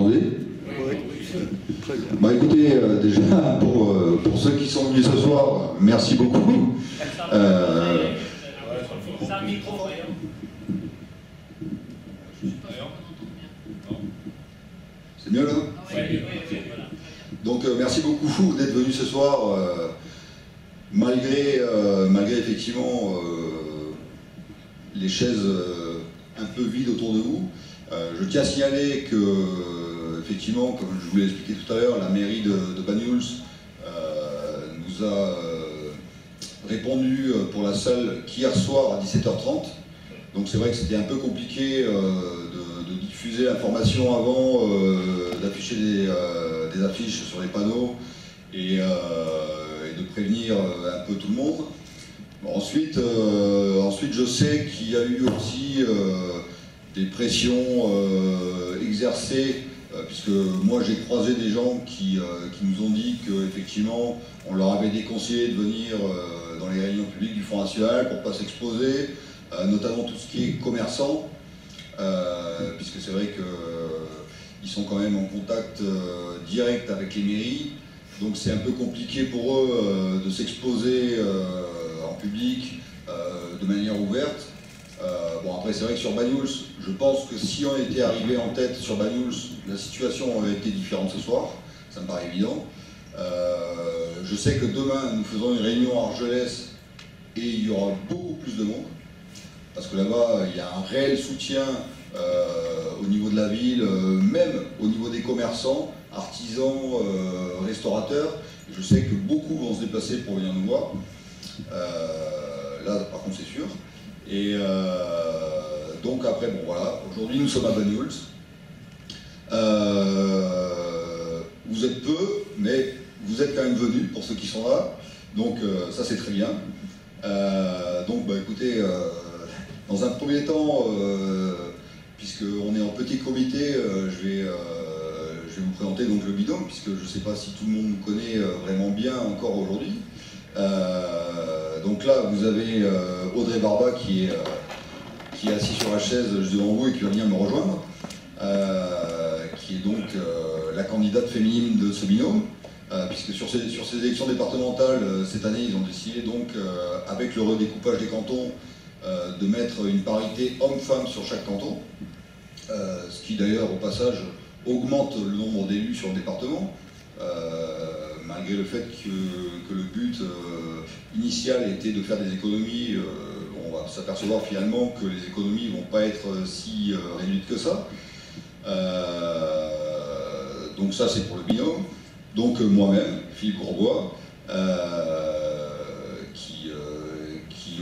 Oui. Très bien. Bah écoutez, déjà, pour ceux qui sont venus ce soir, merci beaucoup. C'est mieux là? Donc merci beaucoup d'être venus ce soir, malgré effectivement les chaises un peu vides autour de vous. Je tiens à signaler que, effectivement, comme je vous l'ai expliqué tout à l'heure, la mairie de Banyuls nous a répondu pour la salle qu'hier soir à 17h30. Donc c'est vrai que c'était un peu compliqué de diffuser l'information avant, d'afficher des affiches sur les panneaux et de prévenir un peu tout le monde. Bon, ensuite, je sais qu'il y a eu aussi des pressions exercées, puisque moi j'ai croisé des gens qui nous ont dit qu'effectivement on leur avait déconseillé de venir dans les réunions publiques du Front National pour ne pas s'exposer, notamment tout ce qui est commerçant, puisque c'est vrai qu'ils sont quand même en contact direct avec les mairies, donc c'est un peu compliqué pour eux de s'exposer en public de manière ouverte. Bon, après c'est vrai que sur Banyuls, je pense que si on était arrivé en tête sur Banyuls, la situation aurait été différente ce soir, ça me paraît évident. Je sais que demain nous faisons une réunion à Argelès et il y aura beaucoup plus de monde, parce que là-bas il y a un réel soutien au niveau de la ville, même au niveau des commerçants, artisans, restaurateurs. Je sais que beaucoup vont se déplacer pour venir nous voir, là par contre c'est sûr. Et donc après, bon voilà, aujourd'hui nous sommes à Banyuls. Vous êtes peu, mais vous êtes quand même venus pour ceux qui sont là, donc ça c'est très bien. Donc bah, écoutez, dans un premier temps, puisqu'on est en petit comité, je vais vous présenter donc le binôme, puisque je ne sais pas si tout le monde nous connaît vraiment bien encore aujourd'hui. Donc là, vous avez Audrey Barba qui est assis sur la chaise juste devant vous et qui va venir me rejoindre, qui est donc la candidate féminine de ce binôme, puisque sur ces élections départementales, cette année, ils ont décidé donc, avec le redécoupage des cantons, de mettre une parité homme-femme sur chaque canton, ce qui d'ailleurs, au passage, augmente le nombre d'élus sur le département. Malgré le fait que le but initial était de faire des économies, on va s'apercevoir finalement que les économies ne vont pas être si réduites que ça. Donc ça c'est pour le binôme. Donc moi-même, Philippe Courbois, qui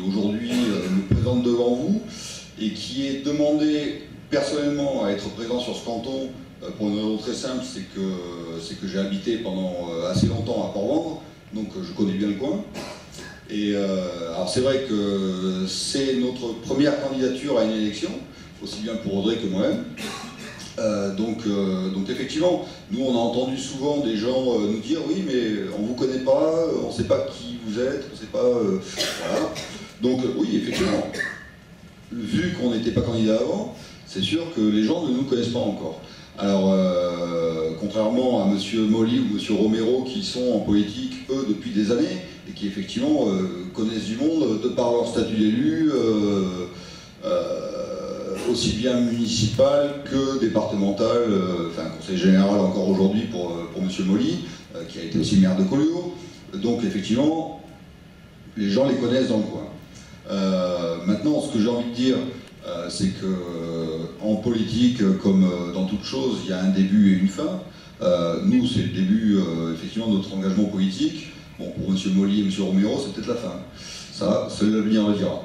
aujourd'hui me présente devant vous et qui est demandé personnellement à être présent sur ce canton pour une raison très simple, c'est que j'ai habité pendant assez longtemps à Port-Vendre, donc je connais bien le coin. Et alors c'est vrai que c'est notre première candidature à une élection, aussi bien pour Audrey que moi-même. Donc effectivement, nous on a entendu souvent des gens nous dire oui mais on ne vous connaît pas, on ne sait pas qui vous êtes, on ne sait pas... voilà. Donc oui effectivement, vu qu'on n'était pas candidat avant, c'est sûr que les gens ne nous connaissent pas encore. Alors, contrairement à M. Molly ou M. Romero qui sont en politique, eux, depuis des années, et qui effectivement connaissent du monde de par leur statut d'élu, aussi bien municipal que départemental, enfin conseil général encore aujourd'hui pour M. Molly, qui a été aussi maire de Collioure. Donc effectivement, les gens les connaissent dans le coin. Maintenant, ce que j'ai envie de dire, c'est qu'en politique, comme dans toute chose, il y a un début et une fin. Nous, c'est le début, effectivement, de notre engagement politique. Bon, pour M. Molly et M. Romero, c'est peut-être la fin. Ça, seul l'avenir le dira.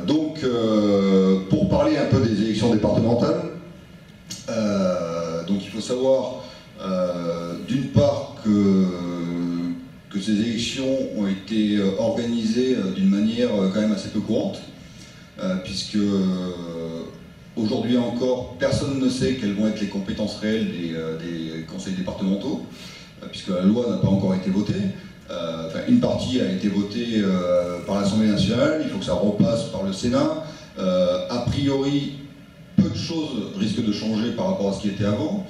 Donc, pour parler un peu des élections départementales, donc il faut savoir, d'une part, que ces élections ont été organisées d'une manière quand même assez peu courante, puisque aujourd'hui encore, personne ne sait quelles vont être les compétences réelles des conseils départementaux, puisque la loi n'a pas encore été votée. Enfin, une partie a été votée par l'Assemblée nationale, il faut que ça repasse par le Sénat. A priori, peu de choses risquent de changer par rapport à ce qui était avant.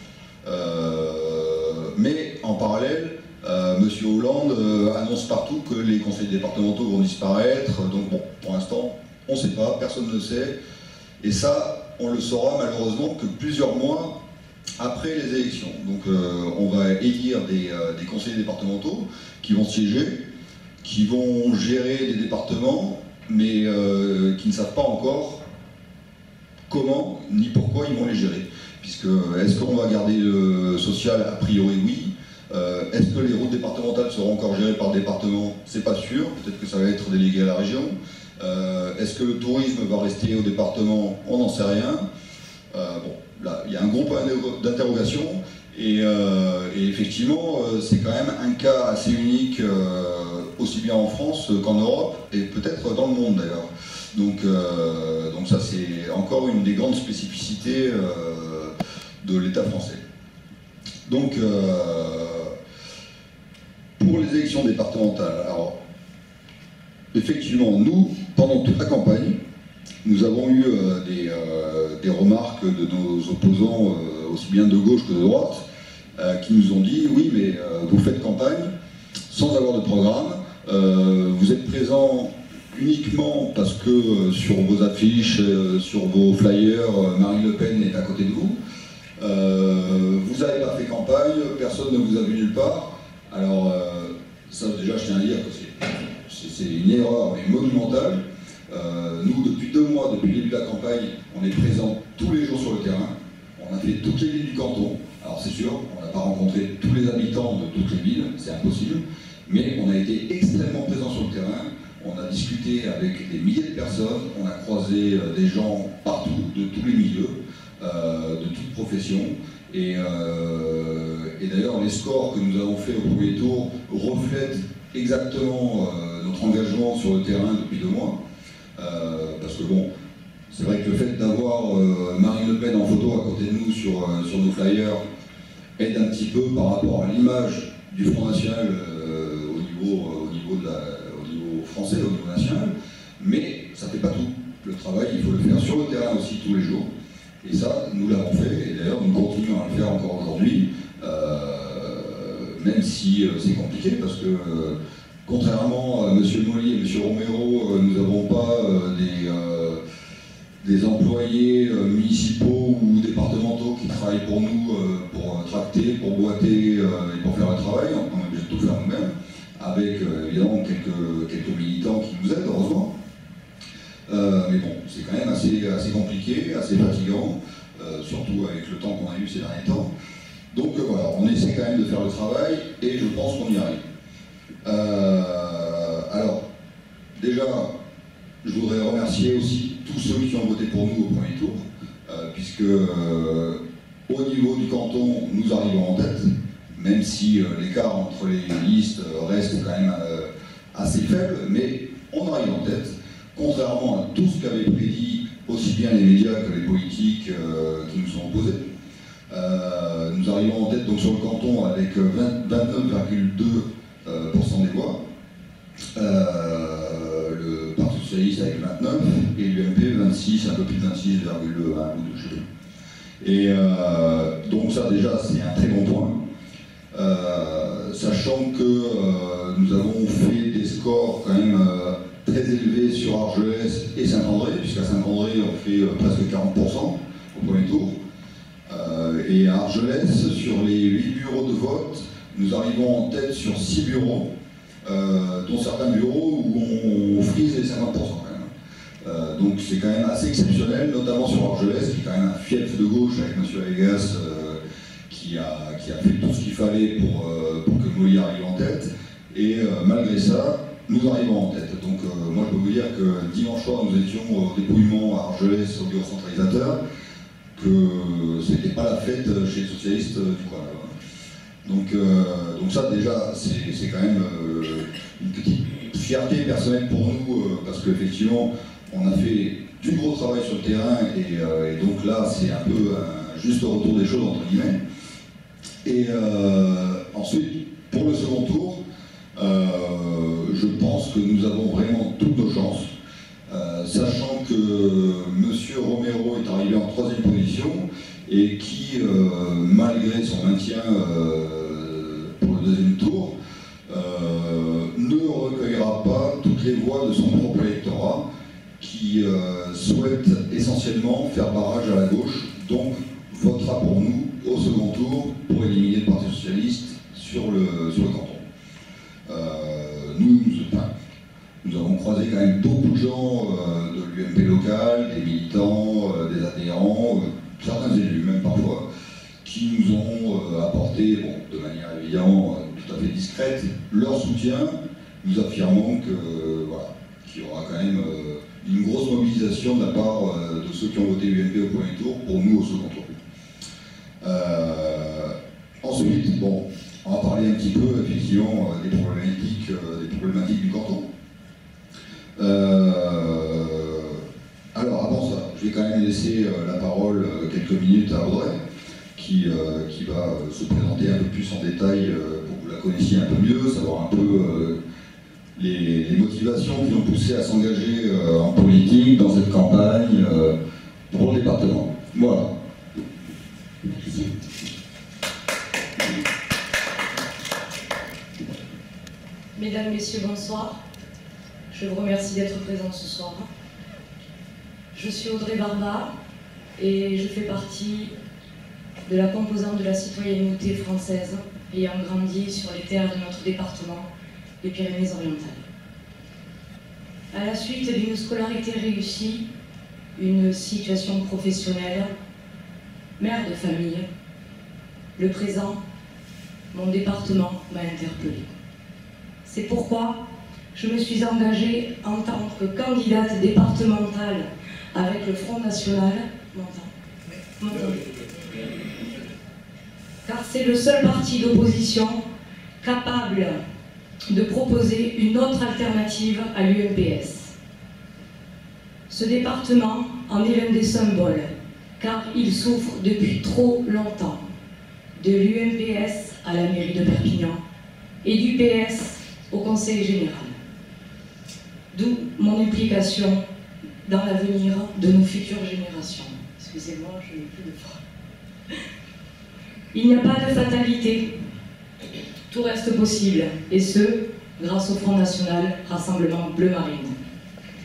Mais en parallèle, M. Hollande annonce partout que les conseils départementaux vont disparaître. Donc bon, pour l'instant, on ne sait pas, personne ne sait. Et ça, on le saura malheureusement que plusieurs mois après les élections. Donc on va élire des conseillers départementaux qui vont siéger, qui vont gérer les départements, mais qui ne savent pas encore comment ni pourquoi ils vont les gérer. Puisque est-ce qu'on va garder le social? A priori oui. Est-ce que les routes départementales seront encore gérées par le département? C'est pas sûr, peut-être que ça va être délégué à la région. Est-ce que le tourisme va rester au département? On n'en sait rien. Bon, là, il y a un gros point d'interrogation et effectivement, c'est quand même un cas assez unique, aussi bien en France qu'en Europe et peut-être dans le monde d'ailleurs. Donc ça, c'est encore une des grandes spécificités de l'État français. Donc, pour les élections départementales, alors, effectivement, nous, pendant toute la campagne, nous avons eu des remarques de nos opposants, aussi bien de gauche que de droite, qui nous ont dit « Oui, mais vous faites campagne sans avoir de programme, vous êtes présents uniquement parce que sur vos affiches, sur vos flyers, Marine Le Pen est à côté de vous. Vous n'avez pas fait campagne, personne ne vous a vu nulle part. » Alors, ça déjà, je tiens à dire que c'est une erreur, mais monumentale. Nous, depuis 2 mois, depuis le début de la campagne, on est présents tous les jours sur le terrain. On a fait toutes les villes du canton. Alors c'est sûr, on n'a pas rencontré tous les habitants de toutes les villes, c'est impossible. Mais on a été extrêmement présents sur le terrain. On a discuté avec des milliers de personnes. On a croisé des gens partout, de tous les milieux, de toutes professions. Et d'ailleurs, les scores que nous avons faits au premier tour reflètent exactement notre engagement sur le terrain depuis 2 mois. Parce que bon, c'est vrai que le fait d'avoir Marine Le Pen en photo à côté de nous sur nos flyers aide un petit peu par rapport à l'image du Front National au niveau français, au niveau national, mais ça ne fait pas tout. Le travail, il faut le faire sur le terrain aussi tous les jours. Et ça, nous l'avons fait, et d'ailleurs nous continuons à le faire encore aujourd'hui, même si c'est compliqué, parce que contrairement à M. Molly et M. Romero, nous n'avons pas des employés municipaux ou départementaux qui travaillent pour nous, pour tracter, pour boiter et pour faire le travail. On est obligé de tout faire nous-mêmes, avec évidemment quelques militants qui nous aident, heureusement. Mais bon, c'est quand même assez compliqué, assez fatigant, surtout avec le temps qu'on a eu ces derniers temps. Donc voilà, on essaie quand même de faire le travail et je pense qu'on y arrive. Alors, déjà, je voudrais remercier aussi tous ceux qui ont voté pour nous au premier tour, puisque au niveau du canton, nous arrivons en tête, même si l'écart entre les listes reste quand même assez faible, mais on arrive en tête. Contrairement à tout ce qu'avaient prédit aussi bien les médias que les politiques qui nous sont opposés. Nous arrivons en tête donc sur le canton avec 29,2% des voix, le Parti Socialiste avec 29 et l'UMP 26, un peu plus de 26,1 ou 2, je sais plus. Et donc ça déjà c'est un très bon point. Sachant que nous avons fait des scores quand même très élevé sur Argelès et Saint-André, puisqu'à Saint-André on fait presque 40% au premier tour. Et à Argelès, sur les 8 bureaux de vote, nous arrivons en tête sur 6 bureaux, dont certains bureaux où on frise les 50% quand même. Donc c'est quand même assez exceptionnel, notamment sur Argelès, qui est quand même un fief de gauche avec M. Allegas, qui a fait tout ce qu'il fallait pour que Molly arrive en tête. Et malgré ça, nous arrivons en tête. Donc moi je peux vous dire que dimanche soir nous étions au dépouillement à Argelès au bureau centralisateur, que c'était pas la fête chez les socialistes du coin. Donc ça déjà c'est quand même une petite fierté personnelle pour nous, parce qu'effectivement on a fait du gros travail sur le terrain et donc là c'est un peu un juste retour des choses entre guillemets. Et ensuite pour le second tour, je pense que nous avons vraiment toutes nos chances, sachant que M. Romero est arrivé arrivé en 3e position et qui, malgré son maintien pour le 2e tour, ne recueillera pas toutes les voix de son propre électorat qui souhaite essentiellement faire barrage à la gauche, donc votera pour nous au second tour pour éliminer le Parti Socialiste sur le canton. Nous avons croisé quand même beaucoup de gens de l'UMP local, des militants, des adhérents, certains élus même parfois, qui nous ont apporté, de manière évidemment tout à fait discrète, leur soutien, nous affirmant que voilà, qu'il y aura quand même une grosse mobilisation de la part de ceux qui ont voté l'UMP au premier tour pour nous au second tour. Ensuite, on va parler un petit peu effectivement des problématiques du canton. Alors avant ça, je vais quand même laisser la parole quelques minutes à Audrey, qui va se présenter un peu plus en détail pour que vous la connaissiez un peu mieux, savoir un peu les motivations qui l'ont poussé à s'engager en politique dans cette campagne pour le département. Voilà. Merci. Mesdames, Messieurs, bonsoir. Je vous remercie d'être présents ce soir. Je suis Audrey Barba et je fais partie de la composante de la citoyenneté française ayant grandi sur les terres de notre département, les Pyrénées-Orientales. À la suite d'une scolarité réussie, une situation professionnelle, mère de famille, le présent, mon département m'a interpellée. C'est pourquoi je me suis engagée en tant que candidate départementale avec le Front National, car c'est le seul parti d'opposition capable de proposer une autre alternative à l'UMPS. Ce département en est l'un des symboles, car il souffre depuis trop longtemps de l'UMPS à la mairie de Perpignan et du PS au Conseil général. D'où mon implication dans l'avenir de nos futures générations. Excusez-moi, je n'ai plus de voix. Il n'y a pas de fatalité, tout reste possible, et ce, grâce au Front National Rassemblement Bleu Marine,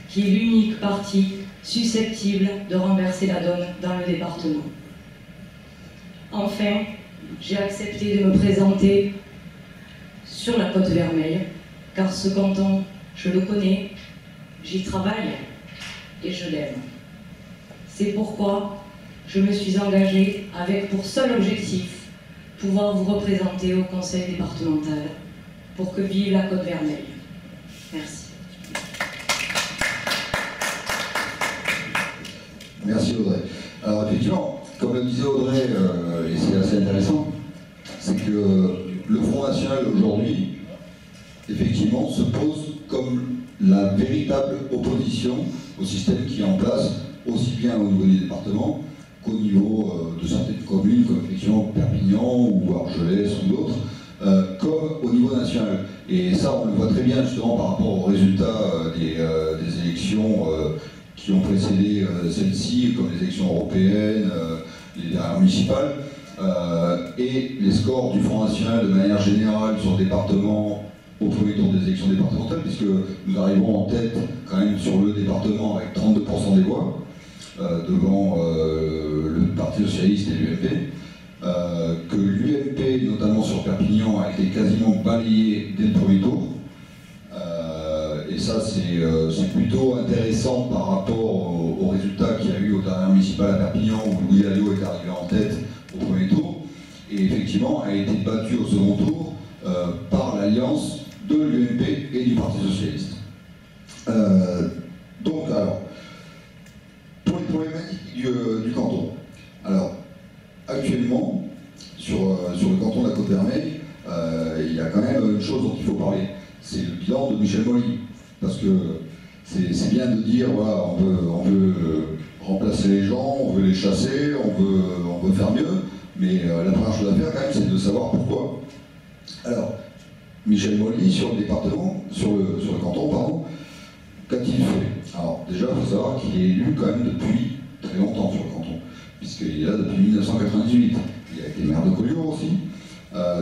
qui est l'unique parti susceptible de renverser la donne dans le département. Enfin, j'ai accepté de me présenter sur la Côte Vermeille, car ce canton, je le connais, j'y travaille et je l'aime. C'est pourquoi je me suis engagée avec pour seul objectif pouvoir vous représenter au conseil départemental pour que vive la Côte Vermeille. Merci. Merci Audrey. Alors effectivement, comme le disait Audrey, et c'est assez intéressant, c'est que le Front National aujourd'hui, effectivement, se pose comme la véritable opposition au système qui est en place, aussi bien au niveau du département qu'au niveau de certaines communes, comme effectivement Perpignan ou Argelès ou d'autres, comme au niveau national. Et ça, on le voit très bien justement par rapport aux résultats des élections qui ont précédé celle-ci, comme les élections européennes, les dernières municipales, et les scores du Front National de manière générale sur le département au premier tour des élections départementales, puisque nous arrivons en tête quand même sur le département avec 32% des voix, devant le Parti Socialiste et l'UMP, que l'UMP, notamment sur Perpignan, a été quasiment balayé dès le premier tour. Et ça, c'est plutôt intéressant par rapport aux résultats qu'il y a eu aux dernières municipales à Perpignan, où Louis Alliot est arrivé en tête au premier tour, et effectivement a été battu au second tour par l'alliance de l'UMP et du Parti Socialiste. Donc, alors, pour les problématiques du canton. Alors, actuellement, sur le canton de la Côte-Vermeille, il y a quand même une chose dont il faut parler. C'est le bilan de Michel Molly. Parce que c'est bien de dire, voilà, on veut remplacer les gens, on veut les chasser, on veut faire mieux, mais la première chose à faire, quand même, c'est de savoir pourquoi. Alors, Michel Molly, sur le département, sur le canton, pardon, qu'a-t-il fait? Alors, déjà, il faut savoir qu'il est élu quand même depuis très longtemps sur le canton. puisqu'il est là depuis 1998. Il a été maire de Collioure aussi.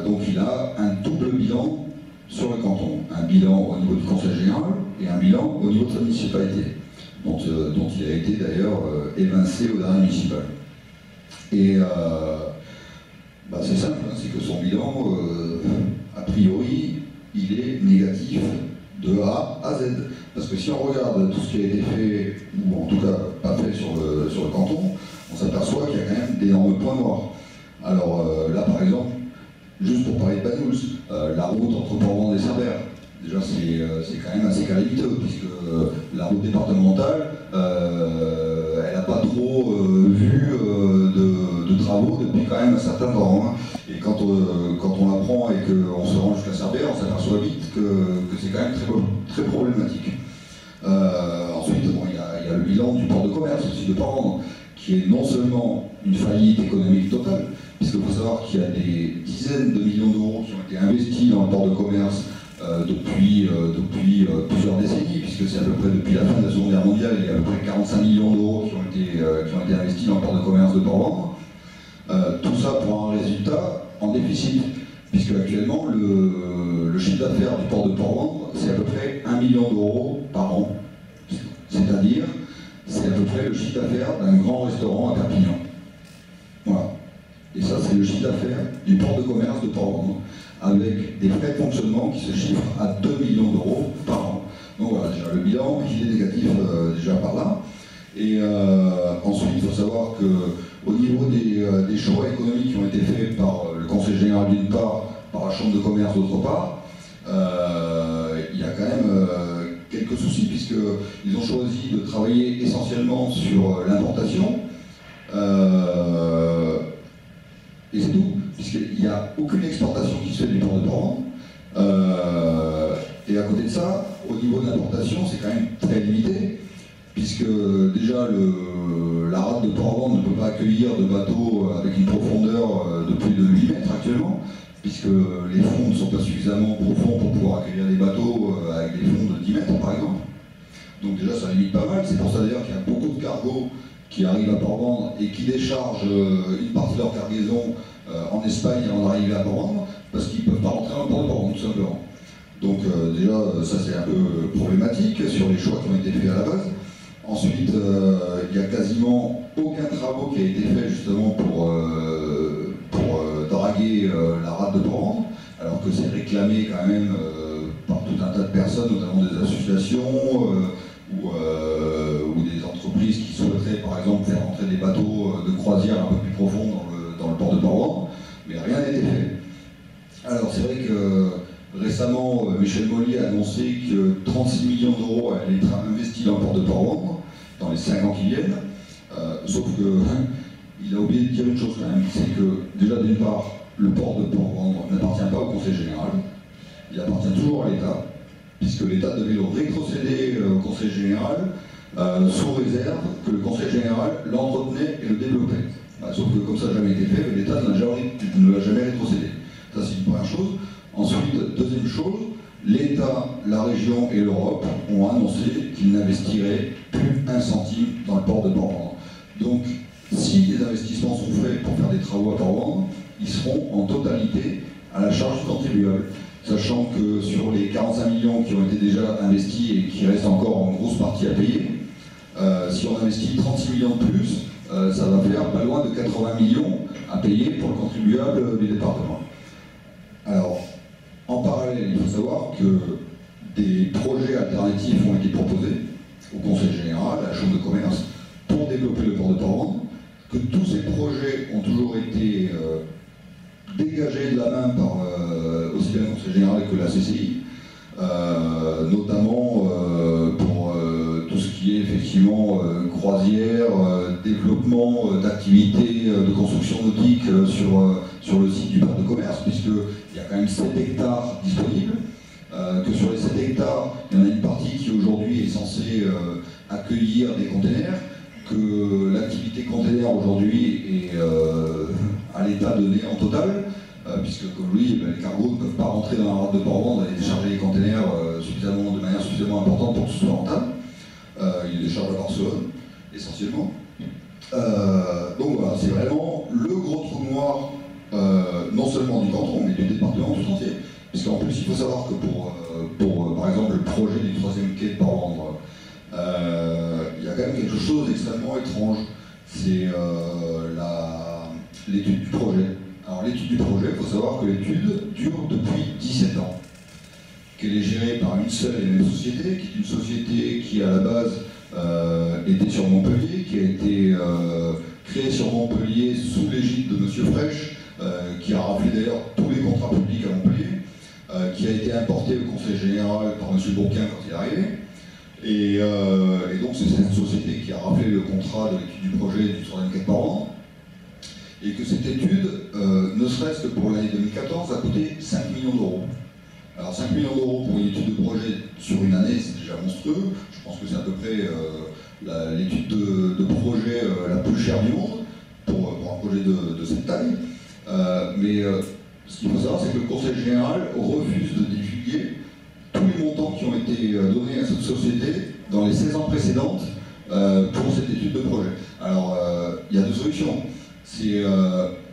Donc il a un double bilan sur le canton. Un bilan au niveau du conseil général et un bilan au niveau de sa municipalité, dont il a été d'ailleurs évincé au dernier municipal. Et c'est simple, hein, c'est que son bilan, a priori, il est négatif de A à Z. Parce que si on regarde tout ce qui a été fait, ou en tout cas pas fait sur le canton, on s'aperçoit qu'il y a quand même d'énormes points noirs. Alors là par exemple, juste pour parler de Banyuls, la route entre Port-Vendres et Cerbère, déjà c'est quand même assez calamiteux, puisque la route départementale, elle n'a pas trop vu de travaux depuis quand même un certain temps. Hein. Et quand on la prend et qu'on se rend jusqu'à Cerbère, on s'aperçoit vite que c'est quand même très problématique. Ensuite, il y a le bilan du port de commerce aussi de Port-Vendres, qui est non seulement une faillite économique totale, puisqu'il faut savoir qu'il y a des dizaines de millions d'euros qui ont été investis dans le port de commerce depuis plusieurs décennies, puisque c'est à peu près depuis la fin de la Seconde Guerre mondiale, il y a à peu près 45 millions d'euros qui ont été investis dans le port de commerce de Port-Vendres. Tout ça pour un résultat en déficit, puisque actuellement le chiffre d'affaires du port de Port-Vendres, c'est à peu près 1 million d'euros par an. C'est-à-dire, c'est à peu près le chiffre d'affaires d'un grand restaurant à Perpignan. Voilà. Et ça, c'est le chiffre d'affaires du port de commerce de Port-Vendres, avec des frais de fonctionnement qui se chiffrent à 2 millions d'euros par an. Donc voilà, déjà le bilan, il est négatif déjà par là. Et ensuite, il faut savoir qu'au niveau des choix économiques qui ont été faits par le Conseil général d'une part, par la Chambre de commerce d'autre part, il y a quand même quelques soucis, puisqu'ils ont choisi de travailler essentiellement sur l'importation. Et c'est tout, puisqu'il n'y a aucune exportation qui se fait du port de Port-Vendres. Et à côté de ça, au niveau de l'importation, c'est quand même très limité, puisque déjà la rade de Port-Vendres ne peut pas accueillir de bateaux avec une profondeur de plus de 8 mètres actuellement, puisque les fonds ne sont pas suffisamment profonds pour pouvoir accueillir des bateaux avec des fonds de 10 mètres par exemple. Donc déjà ça limite pas mal, c'est pour ça d'ailleurs qu'il y a beaucoup de cargos qui arrivent à Port-Vendres et qui déchargent une partie de leur cargaison en Espagne avant d'arriver à Port-Vendres, parce qu'ils ne peuvent pas rentrer dans le port de Port-Vendres tout simplement. Donc déjà ça c'est un peu problématique sur les choix qui ont été faits à la base. Ensuite, il n'y a quasiment aucun travaux qui a été fait justement pour draguer la rade de Port-Vendres, alors que c'est réclamé quand même par tout un tas de personnes, notamment des associations ou des entreprises qui souhaiteraient par exemple faire entrer des bateaux de croisière un peu plus profonds dans le port de Port-Vendres, mais rien n'a été fait. Alors c'est vrai que récemment, Michel Mollier a annoncé que 36 millions d'euros allaient être investis dans le port de Port-Vendres dans les 5 ans qui viennent, sauf qu'il a oublié de dire une chose quand même, c'est que déjà d'une part, le port de Port-Vendres n'appartient pas au Conseil général, il appartient toujours à l'État, puisque l'État devait le rétrocéder au Conseil général sous réserve que le Conseil général l'entretenait et le développait. Sauf que comme ça n'a jamais été fait, l'État ne l'a jamais rétrocédé. Ça c'est une première chose. Ensuite, deuxième chose, l'État, la région et l'Europe ont annoncé qu'ils n'investiraient plus un centime dans le port de Port-Vendres. Donc, si des investissements sont faits pour faire des travaux à Port-Vendres, ils seront en totalité à la charge du contribuable. Sachant que sur les 45 millions qui ont été déjà investis et qui restent encore en grosse partie à payer, si on investit 36 millions de plus, ça va faire pas loin de 80 millions à payer pour le contribuable du département. Alors, en parallèle, il faut savoir que des projets alternatifs ont été proposés au Conseil général, à la Chambre de commerce, pour développer le port de Port-Vendres, que tous ces projets ont toujours été dégagés de la main par aussi bien le Conseil général que la CCI, notamment pour tout ce qui est effectivement croisière, développement d'activités de construction nautique sur le site du port de commerce, puisqu'il y a quand même 7 hectares disponibles, que sur les 7 hectares, il y en a une partie qui aujourd'hui est censée accueillir des containers, que l'activité container aujourd'hui est à l'état donné en total, puisque comme lui, les cargos ne peuvent pas rentrer dans la rade de Port-Vendres et décharger les containers de manière suffisamment importante pour que ce soit rentable. Il les décharge à Barcelone. essentiellement. Donc voilà, c'est vraiment le gros trou noir, non seulement du canton, mais du département tout entier. Puisqu'en plus, il faut savoir que pour par exemple, le projet du 3e quai de Port-Vendres, il y a quand même quelque chose d'extrêmement étrange. C'est l'étude du projet. Alors l'étude du projet, il faut savoir que l'étude dure depuis 17 ans. Qu'elle est gérée par une seule et même société, qui est une société qui à la base était sur Montpellier, qui a été créée sur Montpellier sous l'égide de M. Frêche, qui a raflé d'ailleurs tous les contrats publics à Montpellier, qui a été importé au Conseil général par M. Bourquin quand il est arrivé. Et donc c'est cette société qui a raflé le contrat de l'étude du projet du 3e quai de Port-Vendres, et que cette étude, ne serait-ce que pour l'année 2014, a coûté 5 millions d'euros. Alors 5 millions d'euros pour une étude de projet sur une année, c'est déjà monstrueux. Je pense que c'est à peu près l'étude de projet la plus chère du monde pour un projet de cette taille. Mais ce qu'il faut savoir, c'est que le Conseil général refuse de divulguer tous les montants qui ont été donnés à cette société dans les 16 ans précédentes pour cette étude de projet. Alors, il y a deux solutions. C'est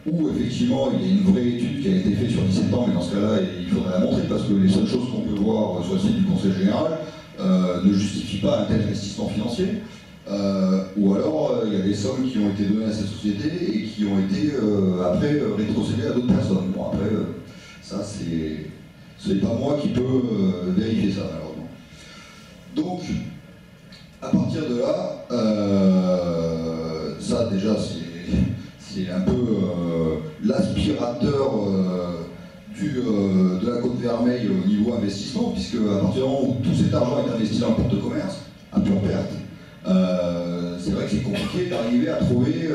où effectivement il y a une vraie étude qui a été faite sur 17 ans, mais dans ce cas-là, il faudrait la montrer parce que les seules choses qu'on peut voir sur le site du Conseil général ne justifient pas un tel investissement financier. Ou alors il y a des sommes qui ont été données à cette société et qui ont été après rétrocédées à d'autres personnes. Bon, après, ça ce n'est pas moi qui peux vérifier ça malheureusement. Donc, à partir de là, ça déjà c'est un peu l'aspirateur de la Côte Vermeille au niveau investissement, puisque à partir du moment où tout cet argent est investi dans le porte de commerce, à pure perte, c'est vrai que c'est compliqué d'arriver à trouver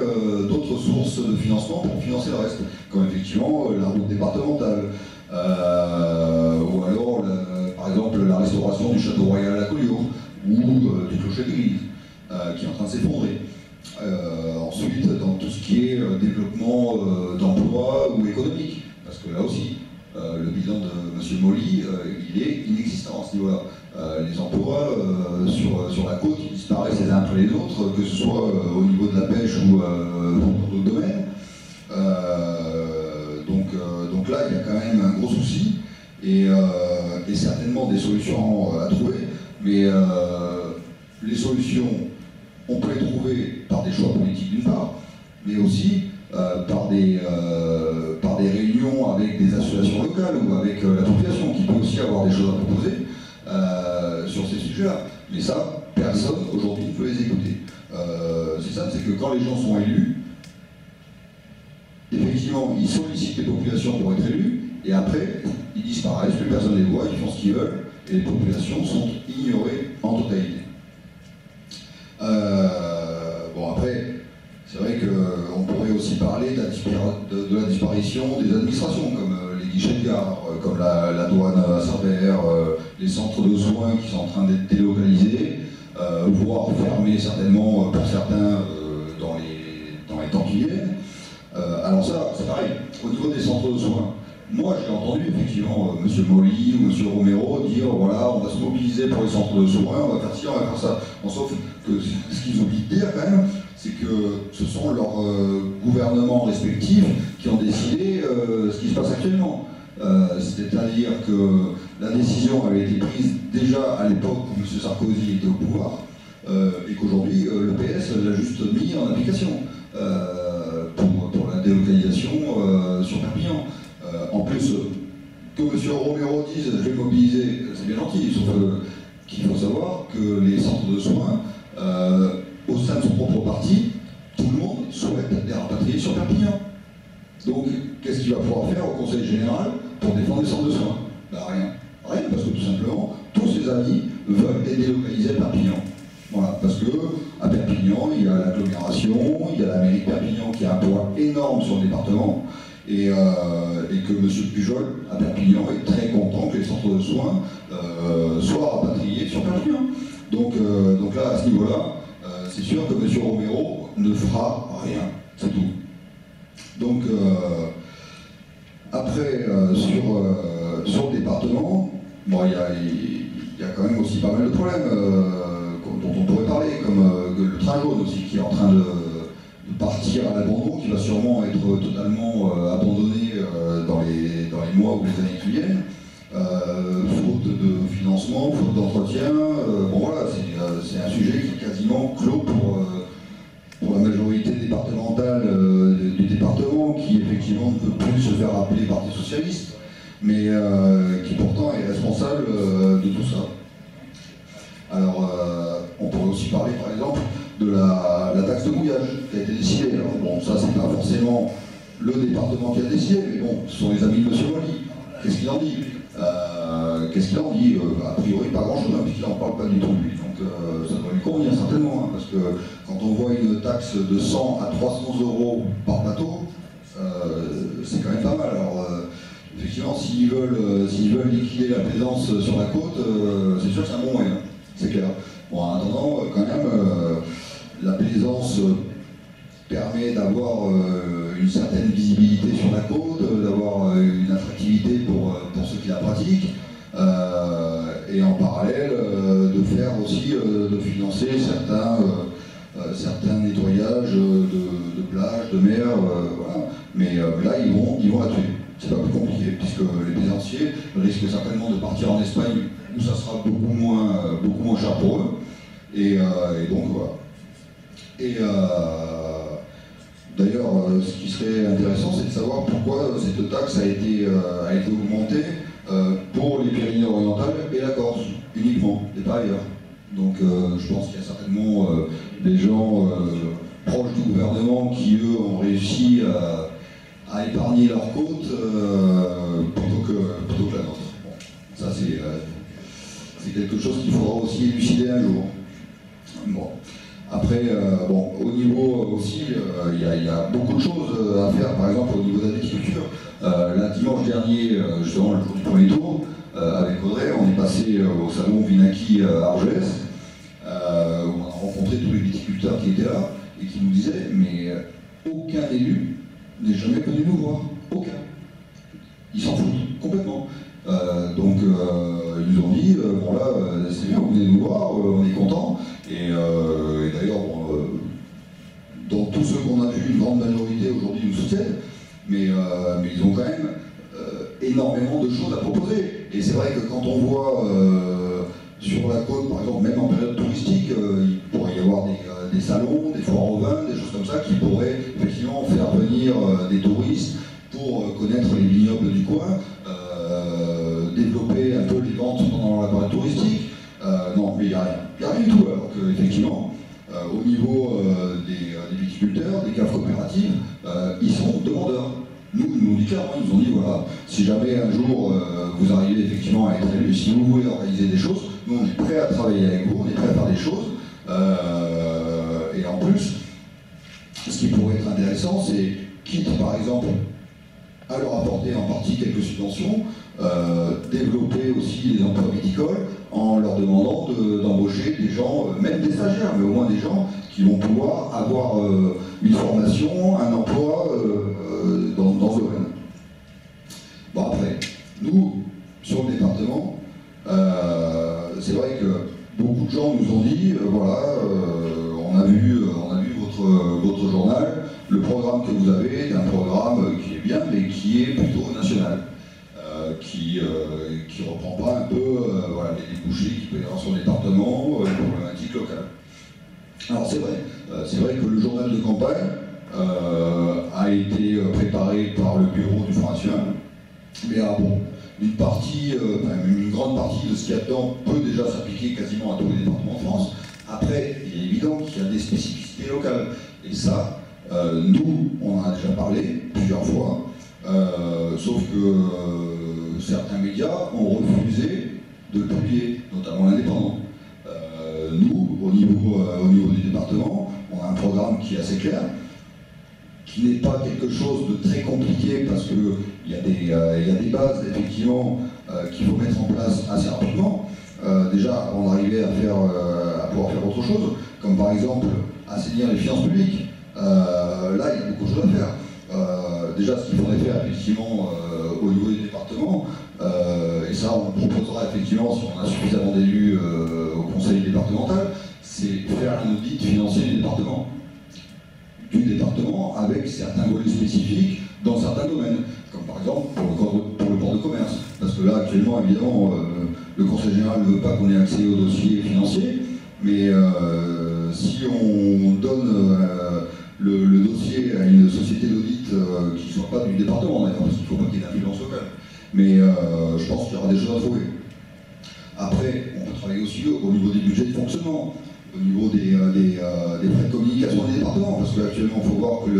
d'autres sources de financement pour financer le reste, comme effectivement la route départementale, ou alors par exemple la restauration du château royal à la Collioure, ou du clocher d'église, qui est en train de s'effondrer. Ensuite, dans tout ce qui est développement d'emploi ou économique, parce que là aussi, le bilan de M. Molly, il est inexistant à ce niveau-là. Les emplois sur la côte, ils disparaissent les uns après les autres, que ce soit au niveau de la pêche ou dans d'autres domaines. Donc là, il y a quand même un gros souci, et certainement des solutions à trouver, mais les solutions, on peut les trouver par des choix politiques d'une part, mais aussi par des réunions avec des associations locales ou avec la population qui peut aussi avoir des choses à proposer sur ces sujets-là. Mais ça, personne aujourd'hui ne peut les écouter. C'est ça, c'est que quand les gens sont élus, effectivement, ils sollicitent les populations pour être élus, et après, ils disparaissent, plus personne ne les voit, ils font ce qu'ils veulent, et les populations sont ignorées en totalité. Bon, après, c'est vrai qu'on pourrait aussi parler de la disparition des administrations, comme les guichets de gare, comme la douane à Cerbère, les centres de soins qui sont en train d'être délocalisés, voire fermés certainement pour certains dans les temps qui viennent. Alors ça, c'est pareil, au niveau des centres de soins. Moi, j'ai entendu effectivement M. Molly ou M. Romero dire voilà, on va se mobiliser pour les centres de soins, on va faire ci, on va faire ça. Bon, sauf que ce qu'ils oublient de dire quand même, c'est que ce sont leurs gouvernements respectifs qui ont décidé ce qui se passe actuellement. C'est-à-dire que la décision avait été prise déjà à l'époque où M. Sarkozy était au pouvoir, et qu'aujourd'hui, le PS l'a juste mis en application pour la délocalisation sur Perpignan. En plus, que M. Romero dise « je vais mobiliser », c'est bien gentil, sauf qu'il faut savoir que les centres de soins, au sein de son propre parti, tout le monde souhaite les rapatrier sur Perpignan. Donc, qu'est-ce qu'il va pouvoir faire au Conseil général pour défendre les centres de soins? Ben rien. Rien, parce que tout simplement, tous ses amis veulent les délocaliser à Perpignan. Voilà, parce que à Perpignan, il y a l'agglomération, il y a la mairie de Perpignan qui a un poids énorme sur le département, et que M. Pujol, à Perpignan, est très content que les centres de soins soient rapatriés sur Perpignan. Donc là, à ce niveau-là, c'est sûr que M. Romero ne fera rien, c'est tout. Donc, après, sur le département, bon, il y a quand même aussi pas mal de problèmes. dont on pourrait parler, comme le train jaune aussi, qui est en train de partir à l'abandon, qui va sûrement être totalement abandonné dans les mois ou les années qui viennent, faute de financement, faute d'entretien. Bon voilà, c'est un sujet qui est quasiment clos pour la majorité départementale du département, qui effectivement ne peut plus se faire appeler Parti Socialiste, mais qui pourtant est responsable de tout ça. Alors, on pourrait aussi parler par exemple de la taxe de mouillage qui a été décidée. Alors bon, ça c'est pas forcément le département qui a décidé, mais bon, ce sont les amis de M. Molly. Qu'est-ce qu'il en dit a priori pas grand-chose, hein, puisqu'il n'en parle pas du tout lui. Donc ça doit lui convenir certainement, hein, parce que quand on voit une taxe de 100 à 300 € par bateau, c'est quand même pas mal. Alors effectivement, s'ils veulent liquider la plaisance sur la côte, c'est sûr que c'est un bon moyen, c'est clair. Bon, en attendant, quand même, la plaisance permet d'avoir une certaine visibilité sur la côte, d'avoir une attractivité pour ceux qui la pratiquent, et en parallèle de faire aussi, de financer certains nettoyages de plages, de mer, voilà. Mais là, ils vont là-dessus. C'est pas plus compliqué, puisque les plaisanciers risquent certainement de partir en Espagne, où ça sera beaucoup moins cher pour eux. Et donc voilà. Et d'ailleurs, ce qui serait intéressant, c'est de savoir pourquoi cette taxe a été augmentée pour les Pyrénées-Orientales et la Corse, uniquement, et pas ailleurs. Donc je pense qu'il y a certainement des gens proches du gouvernement qui, eux, ont réussi à épargner leur côte plutôt que la nôtre. Bon, ça, c'est quelque chose qu'il faudra aussi élucider un jour. Bon. Après, au niveau aussi, il y a beaucoup de choses à faire, par exemple au niveau de la viticulture. Là, dimanche dernier, justement, le jour du premier tour, avec Audrey, on est passé au salon Vinaki à Argelès, où on a rencontré tous les viticulteurs qui étaient là, et qui nous disaient, mais aucun élu n'est jamais venu nous voir. Aucun. Ils s'en foutent, complètement. Donc ils nous ont dit, bon là, c'est bien, vous venez nous voir, on est contents. Et d'ailleurs, dans tous ceux qu'on a vus, une grande majorité aujourd'hui nous soutiennent, mais ils ont quand même énormément de choses à proposer. Et c'est vrai que quand on voit sur la côte, par exemple, même en période touristique, il pourrait y avoir des salons, des foires au vin, des choses comme ça qui pourraient effectivement faire venir des touristes pour connaître les vignobles du coin, développer un peu les ventes pendant la période touristique. Non, mais il n'y a rien. Il n'y a rien du tout, alors qu'effectivement, au niveau des viticulteurs, des caves coopératives, ils sont demandeurs. Nous, ils nous ont dit clairement, ils nous ont dit, voilà, si jamais un jour vous arrivez effectivement à être élu, si vous voulez organiser des choses, nous on est prêts à travailler avec vous, on est prêts à faire des choses. Et en plus, ce qui pourrait être intéressant, c'est, quitte par exemple à leur apporter en partie quelques subventions, développer aussi les emplois viticoles en leur demandant d'embaucher des gens, même des stagiaires, mais au moins des gens qui vont pouvoir avoir une formation, un emploi dans ce domaine. Bon après, nous, sur le département, c'est vrai que beaucoup de gens nous ont dit, voilà, on a vu votre journal, le programme que vous avez est un programme qui est bien, mais qui est plutôt national. Qui reprend pas un peu voilà, les débouchés qu'il peut y avoir sur le département, les problématiques locales. Alors c'est vrai que le journal de campagne a été préparé par le bureau du Front National, mais une grande partie de ce qu'il y a dedans peut déjà s'appliquer quasiment à tous les départements de France. Après, il est évident qu'il y a des spécificités locales, et ça, nous, on en a déjà parlé plusieurs fois, sauf que certains médias ont refusé de le publier, notamment l'Indépendant. Nous, au niveau du département, on a un programme qui est assez clair, qui n'est pas quelque chose de très compliqué parce qu'il y a des bases, effectivement, qu'il faut mettre en place assez rapidement. Déjà, avant d'arriver à pouvoir faire autre chose, comme par exemple assainir les finances publiques. Là, il y a beaucoup de choses à faire. Déjà, ce qu'il faudrait faire, effectivement, au niveau des départements, et ça, on proposera, effectivement, si on a suffisamment d'élus au conseil départemental, faire un audit financier du département, avec certains volets spécifiques dans certains domaines, comme par exemple pour le port de commerce. Parce que là, actuellement, évidemment, le Conseil général ne veut pas qu'on ait accès aux dossiers financiers, mais si on donne le dossier à une société d'audit qui ne soit pas du département, d'ailleurs, parce qu'il ne faut pas qu'il y ait d'influence locale. Mais je pense qu'il y aura des choses à trouver. Après, on peut travailler aussi au niveau des budgets de fonctionnement, au niveau des frais de communication des départements, parce qu'actuellement, il faut voir que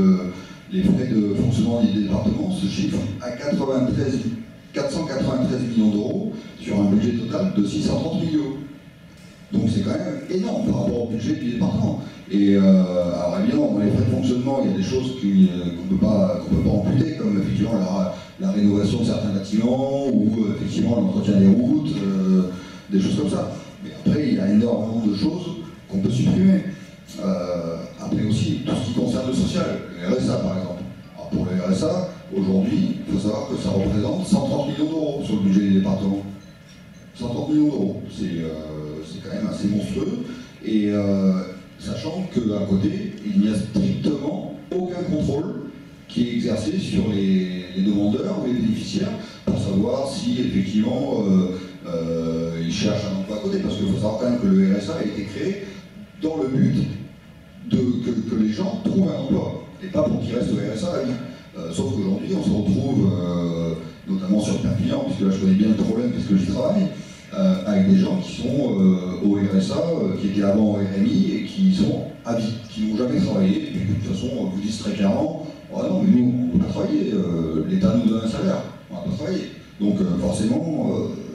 les frais de fonctionnement des départements se chiffrent à 493 millions d'euros sur un budget total de 630 millions. Donc c'est quand même énorme par rapport au budget du département. Et alors évidemment, dans les frais de fonctionnement, il y a des choses qu'on ne peut pas amputer, comme effectivement la rénovation de certains bâtiments, ou effectivement l'entretien des routes, des choses comme ça. Mais après, il y a énormément de choses qu'on peut supprimer. Après aussi, tout ce qui concerne le social, le RSA par exemple. Alors pour le RSA, aujourd'hui, il faut savoir que ça représente 130 millions d'euros sur le budget des départements. 130 millions d'euros, c'est quand même assez monstrueux. Et sachant qu'à côté, il n'y a strictement aucun contrôle qui est exercé sur les demandeurs ou les bénéficiaires pour savoir si effectivement ils cherchent un emploi à côté. Parce qu'il faut savoir quand même que le RSA a été créé dans le but que les gens trouvent un emploi et pas pour qu'ils restent au RSA à vie. Sauf qu'aujourd'hui, on se retrouve, notamment sur Perpignan, puisque là je connais bien le problème parce que j'y travaille, avec des gens qui sont au RSA, qui étaient avant au RMI et qui sont à vie, qui n'ont jamais travaillé. Et puis de toute façon, on vous dit très clairement, oh non, mais nous, on ne peut pas travailler, l'État nous donne un salaire, on ne va pas travailler. Donc forcément,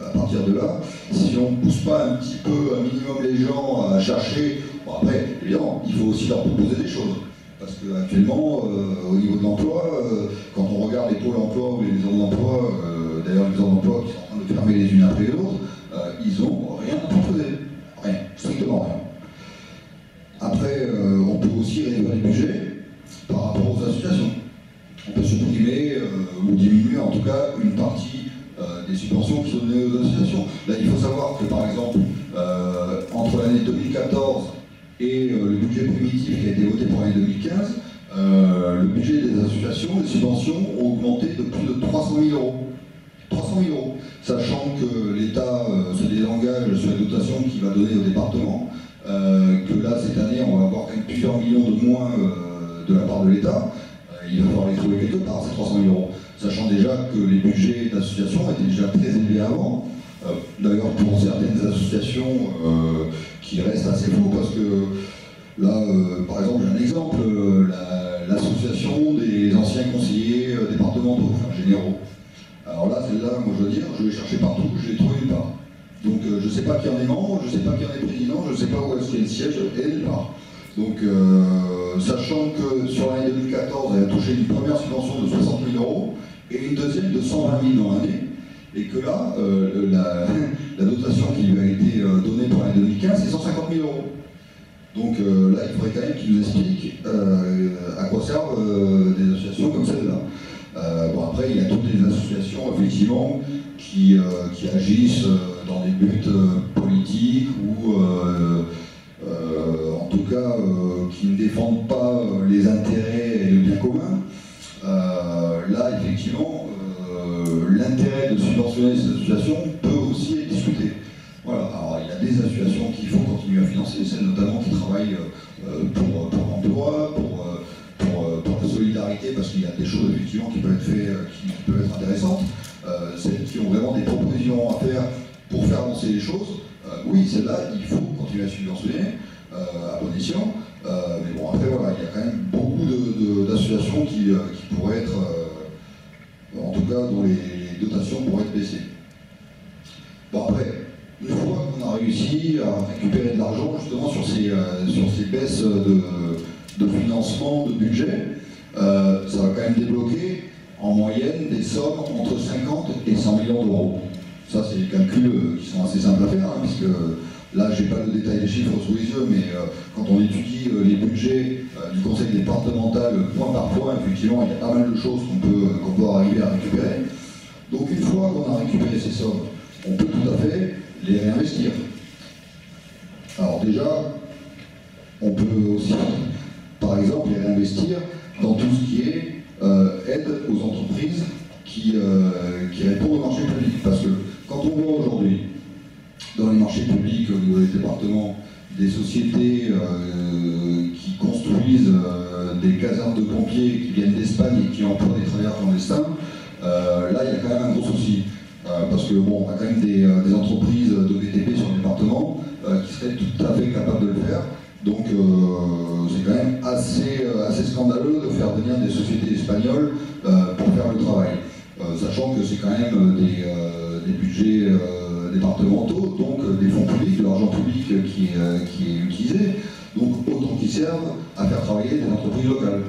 à partir de là, si on ne pousse pas un petit peu, un minimum les gens à chercher, bon après, évidemment, il faut aussi leur proposer des choses. Parce qu'actuellement, au niveau de l'emploi, quand on regarde les pôles emploi ou les maisons d'emploi, d'ailleurs les maisons d'emploi qui sont en train de fermer les unes après les autres, ils n'ont rien à proposer. Rien, strictement rien. Après, on peut aussi réduire les budgets par rapport aux associations. On peut supprimer ou diminuer en tout cas une partie des subventions qui sont données aux associations. Là, il faut savoir que par exemple, entre l'année 2014 et le budget primitif qui a été voté pour l'année 2015, le budget des associations, les subventions ont augmenté de plus de 300 000 euros. 300 000 euros, sachant que l'État se désengage sur les dotations qu'il va donner au département, que là, cette année, on va avoir quand même plusieurs millions de moins de la part de l'État. Il va falloir les trouver quelque part, ces 300 000 euros. Sachant déjà que les budgets d'associations étaient déjà très élevés avant. D'ailleurs, pour certaines associations qui restent assez floues, parce que là, par exemple, j'ai un exemple, l'association des anciens conseillers départementaux, enfin généraux. Alors là, celle-là, moi je veux dire, je l'ai cherché partout, je l'ai trouvé nulle part. Donc je ne sais pas qui en est membre, je ne sais pas qui en est président, je ne sais pas où est-ce qu'il y a le siège, et nulle part. Donc sachant que sur l'année 2014, elle a touché une première subvention de 60 000 euros et une deuxième de 120 000 dans l'année, et que là, la dotation qui lui a été donnée pour l'année 2015, c'est 150 000 euros. Donc là, il faudrait quand même qu'il nous explique à quoi servent des associations comme celle-là. Bon, après, il y a toutes les associations, effectivement, qui agissent dans des buts politiques ou, en tout cas, qui ne défendent pas les intérêts et le bien commun. Là, effectivement, l'intérêt de subventionner ces associations peut aussi être discuté. Voilà. Alors, il y a des associations qu'il faut continuer à financer, celles notamment qui travaillent pour l'emploi, pour la solidarité, parce qu'il y a des choses effectivement qui peuvent être faites, qui peuvent être intéressantes. Celles qui ont vraiment des propositions à faire pour faire avancer les choses, oui, celles-là, il faut continuer à subventionner à bon escient. Mais bon, après, voilà, il y a quand même beaucoup d'associations qui pourraient être, en tout cas, dont les dotations pourraient être baissées. Bon, après, une fois qu'on a réussi à récupérer de l'argent justement sur ces baisses de financement, de budget, ça va quand même débloquer en moyenne des sommes entre 50 et 100 millions d'euros. Ça, c'est des calculs qui sont assez simples à faire, hein, puisque là, je n'ai pas le détail des chiffres sous les yeux, mais quand on étudie les budgets du conseil départemental point par point, effectivement, il y a pas mal de choses qu'on peut arriver à récupérer. Donc, une fois qu'on a récupéré ces sommes, on peut tout à fait les réinvestir. Alors déjà, On peut aussi, par exemple, les réinvestir dans tout ce qui est aide aux entreprises qui répondent au marché public. Parce que quand on voit aujourd'hui, dans les marchés publics, au niveau des départements, des sociétés qui construisent des casernes de pompiers qui viennent d'Espagne et qui emploient des travailleurs clandestins, là il y a quand même un gros souci. Parce que bon, on a quand même des entreprises de BTP sur le département qui seraient tout à fait capables de le faire. Donc c'est quand même assez scandaleux de faire venir des sociétés espagnoles pour faire le travail. Sachant que c'est quand même des budgets départementaux, donc des fonds publics, de l'argent public qui est utilisé, donc autant qu'ils servent à faire travailler des entreprises locales.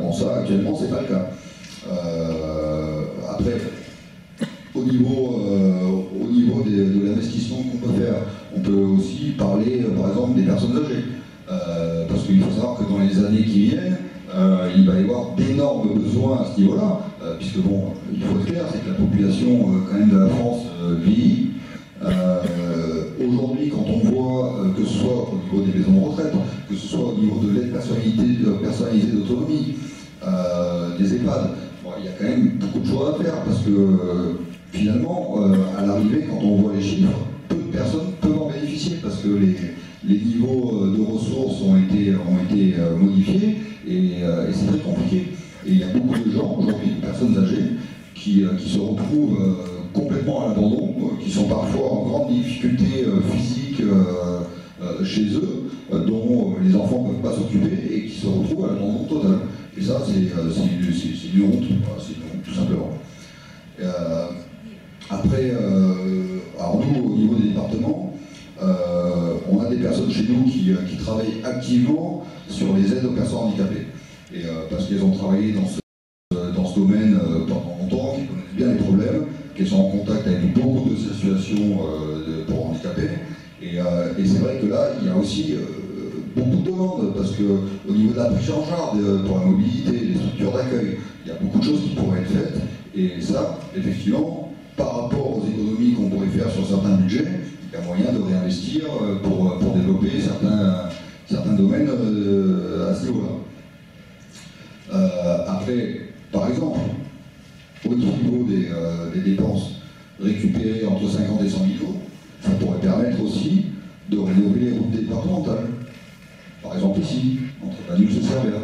Bon, ça actuellement c'est pas le cas. Après, au niveau de l'investissement qu'on peut faire, on peut aussi parler par exemple des personnes âgées. Parce qu'il faut savoir que dans les années qui viennent, il va y avoir d'énormes besoins à ce niveau-là, puisque bon, il faut être clair, c'est que la population quand même de la France vieillit. Aujourd'hui, quand on voit que ce soit au niveau des maisons de retraite, que ce soit au niveau de l'aide personnalisée d'autonomie, des EHPAD, bon, il y a quand même beaucoup de choses à faire, parce que finalement, à l'arrivée, quand on voit les chiffres, peu de personnes peuvent en bénéficier, parce que les niveaux de ressources ont été modifiés, et c'est très compliqué. Et il y a beaucoup de gens aujourd'hui, de personnes âgées, qui se retrouvent complètement à l'abandon, qui sont parfois en grande difficulté physique chez eux, dont les enfants ne peuvent pas s'occuper, et qui se retrouvent à l'abandon total. Et ça, c'est une honte, tout simplement. Après, alors nous, au niveau des départements, on a des personnes chez nous qui travaillent activement sur les aides aux personnes handicapées. Et parce qu'elles ont travaillé dans ce domaine pendant longtemps, qu'elles connaissent bien les problèmes, qu'elles sont en contact avec beaucoup d'associations pour handicapés. Et c'est vrai que là, il y a aussi beaucoup de demandes, parce qu'au niveau de la prise en charge pour la mobilité, les structures d'accueil, il y a beaucoup de choses qui pourraient être faites. Et ça, effectivement, par rapport aux économies qu'on pourrait faire sur certains budgets, il y a moyen de réinvestir pour développer certains domaines à ce niveau-là. Après, par exemple, au niveau des dépenses récupérées entre 50 et 100 000 euros, ça pourrait permettre aussi de rénover les routes départementales. Par exemple ici, entre Bagneux et Cervera,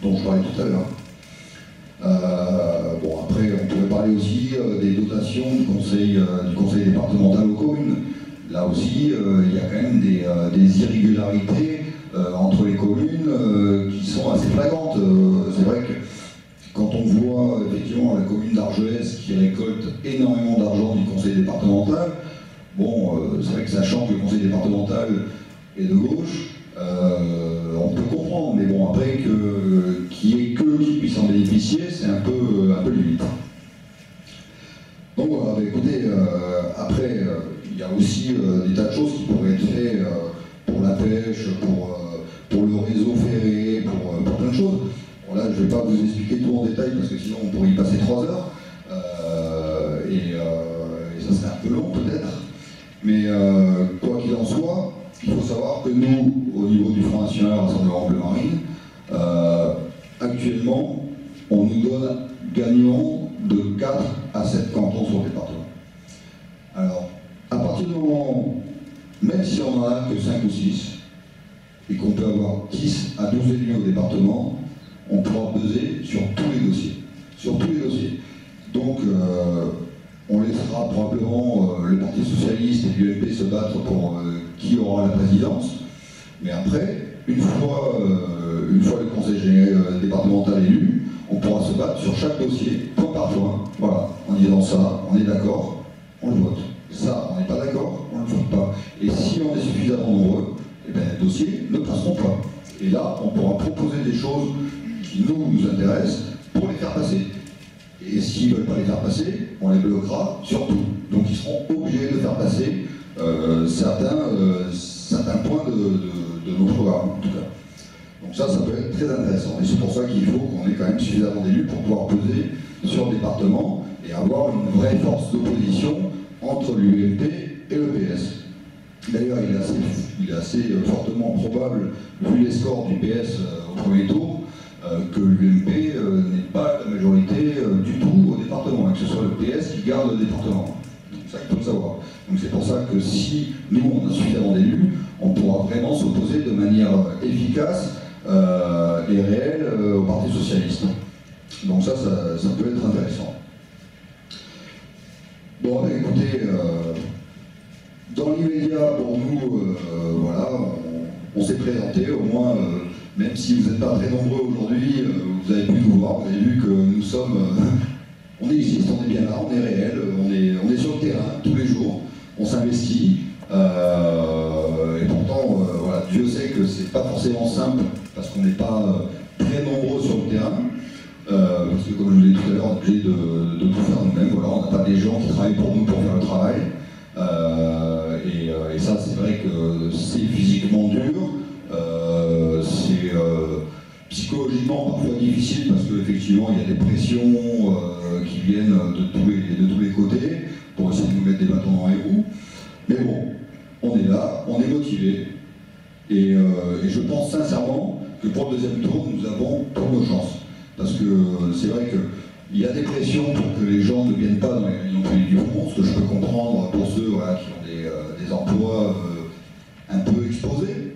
dont je parlais tout à l'heure. Bon, après, on pourrait parler aussi des dotations du conseil départemental aux communes. Là aussi, il y a quand même des irrégularités entre les communes qui sont assez flagrantes. C'est vrai que quand on voit effectivement la commune d'Argelès qui récolte énormément d'argent du conseil départemental, bon, c'est vrai que sachant que le conseil départemental est de gauche, on peut comprendre, mais bon, après qu'il n'y ait que qui puissent en bénéficier, c'est un peu limite. Donc voilà, écoutez, après, il y a aussi des tas de choses qui pourraient être faites pour la pêche, pour le réseau ferré, pour plein de choses. Bon, là, je ne vais pas vous expliquer tout en détail, parce que sinon on pourrait y passer 3 heures, et ça serait un peu long peut-être. Mais quoi qu'il en soit, il faut savoir que nous, au niveau du Front National Rassemblement Bleu Marine, actuellement, on nous donne gagnant de 4 à 7 cantons sur le département. Alors, à partir du moment, même si on n'en a que 5 ou 6, et qu'on peut avoir 10 à 12 élus au département, on pourra peser sur tous les dossiers. Sur tous les dossiers. Donc, on laissera probablement le Parti Socialiste et l'UMP se battre pour qui aura la présidence. Mais après, une fois le conseil départemental élu, on pourra se battre sur chaque dossier, point par point, voilà, en disant ça, on est d'accord, on le vote. Ça, on n'est pas d'accord, on ne le vote pas. Et si on est suffisamment nombreux, eh bien, les dossiers ne passeront pas. Et là, on pourra proposer des choses qui nous intéressent pour les faire passer. Et s'ils ne veulent pas les faire passer, on les bloquera sur tout. Donc ils seront obligés de faire passer certains points de nos programmes, en tout cas. Donc ça peut être très intéressant. Et c'est pour ça qu'il faut qu'on ait quand même suffisamment d'élus pour pouvoir peser sur le département et avoir une vraie force d'opposition entre l'UMP et le PS. D'ailleurs, il est assez fortement probable, vu les scores du PS au premier tour, que l'UMP n'est pas la majorité du tout au département, et que ce soit le PS qui garde le département. C'est ça qu'il faut le savoir. Donc c'est pour ça que si nous, on a suffisamment d'élus, on pourra vraiment s'opposer de manière efficace et réelle au Parti Socialiste. Donc ça peut être intéressant. Bon, écoutez, dans l'immédiat, pour nous, voilà, on s'est présenté, au moins, même si vous n'êtes pas très nombreux aujourd'hui, vous avez pu nous voir, vous avez vu que nous sommes, on existe, on est bien là, on est réel, on est sur le terrain tous les jours, on s'investit, et pourtant, voilà, Dieu sait que c'est pas forcément simple, parce qu'on n'est pas très nombreux sur le terrain, parce que comme je vous l'ai dit tout à l'heure, on est obligé de tout faire nous-mêmes, voilà, on n'a pas des gens qui travaillent pour nous pour faire le travail. Et ça, c'est vrai que c'est physiquement dur, c'est psychologiquement parfois difficile parce qu'effectivement il y a des pressions qui viennent de tous les côtés pour essayer de nous mettre des bâtons dans les roues. Mais bon, on est là, on est motivé et je pense sincèrement que pour le deuxième tour, nous avons toutes nos chances. Parce que c'est vrai qu'il y a des pressions pour que les gens ne viennent pas dans les réunions politiques du front, ce que je peux comprendre pour ceux voilà, qui ont des emplois un peu exposés.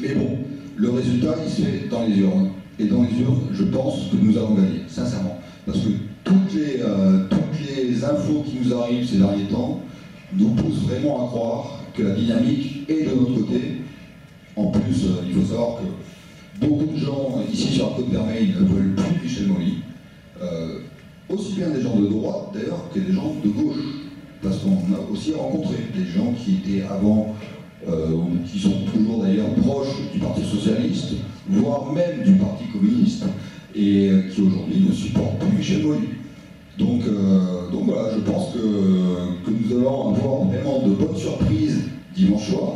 Mais bon, le résultat, il se fait dans les urnes. Et dans les urnes, je pense que nous avons gagné, sincèrement. Parce que toutes les infos qui nous arrivent ces derniers temps nous poussent vraiment à croire que la dynamique est de notre côté. En plus, il faut savoir que beaucoup de gens ici sur la Côte-Vermeille ne veulent plus Michel Molly. Aussi bien des gens de droite d'ailleurs que des gens de gauche. Parce qu'on a aussi rencontré des gens qui étaient avant, ou qui sont toujours d'ailleurs proches du Parti Socialiste, voire même du Parti Communiste, et qui aujourd'hui ne supportent plus Michel Molly. Donc voilà, je pense que nous allons avoir vraiment de bonnes surprises dimanche soir,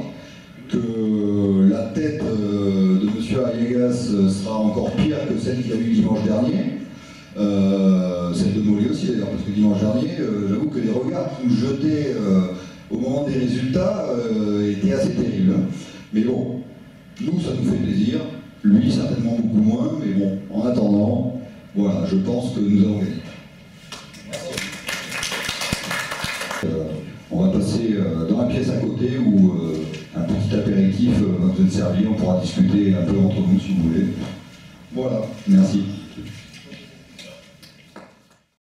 que la tête de M. Arriagas sera encore pire que celle qu'il y a eu dimanche dernier. Celle de Molly aussi d'ailleurs, parce que dimanche dernier, j'avoue que les regards qui nous jetaient au moment des résultats étaient assez terribles. Mais bon, nous ça nous fait plaisir, lui certainement beaucoup moins, mais bon, en attendant, voilà, je pense que nous avons gagné. On va passer dans la pièce à côté où un petit apéritif va vous être servi, on pourra discuter un peu entre nous si vous voulez. Voilà, merci.